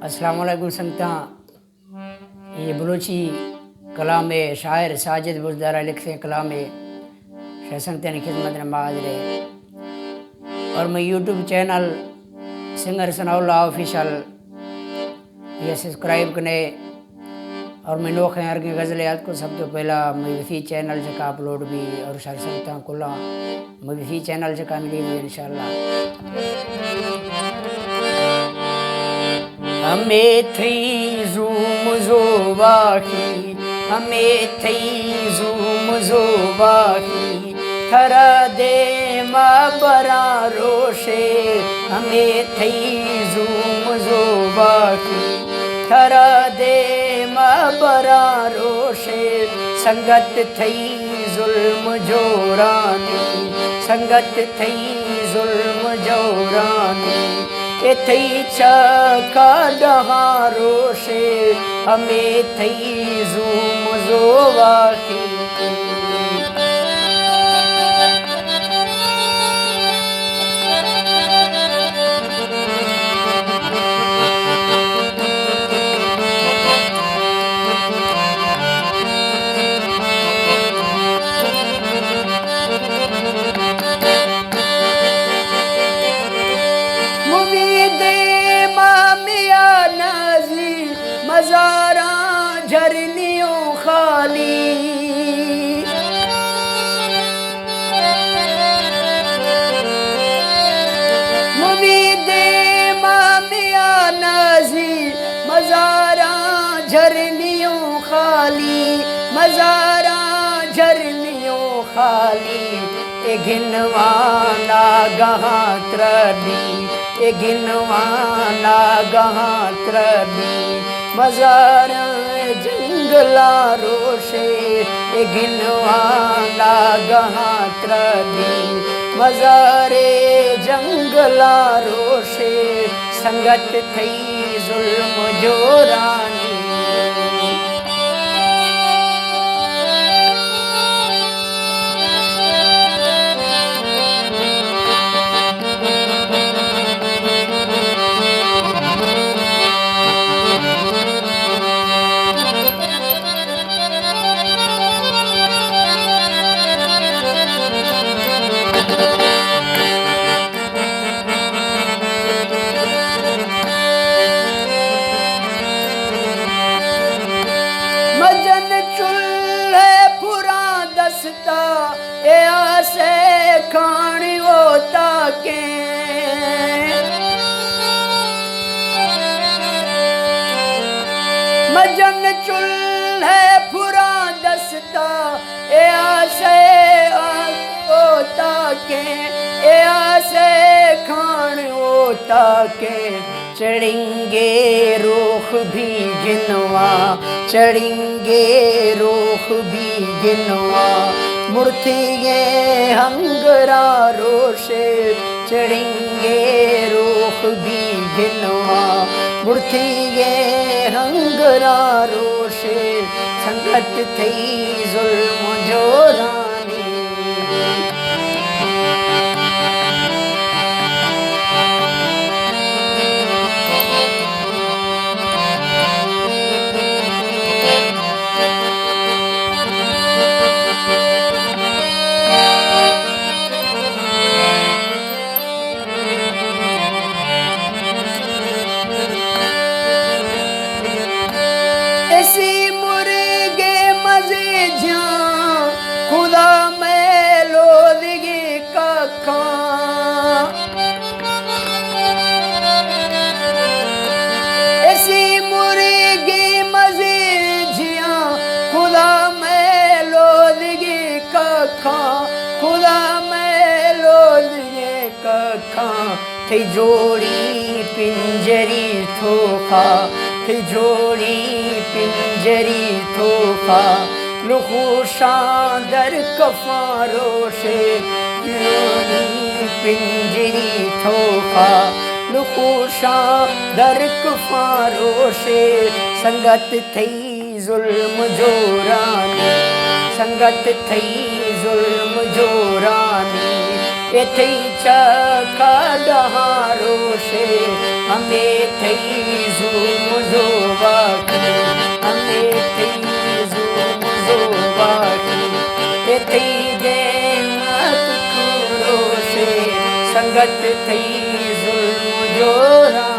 अस्सलाम वालेकुम संगता। ये बलूची कलाम शायर साजिद बुज़दारा लिखते हैं कलाम शाह संगता ने खिदमत नमाज रहे। और मैं YouTube channel singer Sanaullah official ये सब्सक्राइब कने और मैं नोख हैं अर्गे गज़लियात को सब तो पहला मैं इसी चैनल से का अपलोड भी और शाह संगता कुल्ला मैं इसी चैनल से का मिलेगी इंशाल्लाह। हमें थी ज़ूम ज़ोबाही हमें थी ज़ूम ज़ोबाही थरा दे माँ बरा रोशे हमें थी ज़ूम ज़ोबाही थरा दे माँ बरा रोशे संगत थी ज़ुल्म जोरानी संगत थी ज़ुल्म जोरानी एथई चका डहारो से हमें थई ज़ूम ज़ोवाही मज़ारा झरनियों खाली मुबीदे मामिया नाज़ी मज़ारा झरनियों खाली मज़ारा झरनियों खाली ए घिनवाना गहाँ त्रबी ए घिनवाना गहाँ त्रबी मज़ार जंगला रोशे ए घिनवाना गहाँ त्रबी मज़ारे जंगला रोशे संगत थई ज़ुल्म जोरानी ए आसे खानी होता के मजन चूल्हे फुरा दस्ता ए आसे होता के ए आसे खान होता के चढ़ेंगे रोख भी गिनवा चढ़ेंगे रोख भी गिनवा मुर्तिये हंगरा रोशे चढ़ेंगे रोख भी गिनवा मुर्तिये हंगरा रोशे संगत थई ज़ुल्म जोरानी खुदा मैं लोदगी कखा ऐसी मुर्गी मजे जिया खुदा मैं लोदगी कखा खुदा मैं लोदगी कखा थी जोड़ी पिंजरी थोखा थी जोड़ी पिंजरी थोखा लुखुशा दर कफारो से पिंजरी थोखा लुखुशा दर कफारो से संगत थई ज़ुल्म जोरानी संगत थई ज़ुल्म जोरानी एथई चखा डहारो से हमें थई जुल्म जो बाकी हमें थई जुल्म जो बाकी एथई देमत खुरो से संगत थई जुल्म जो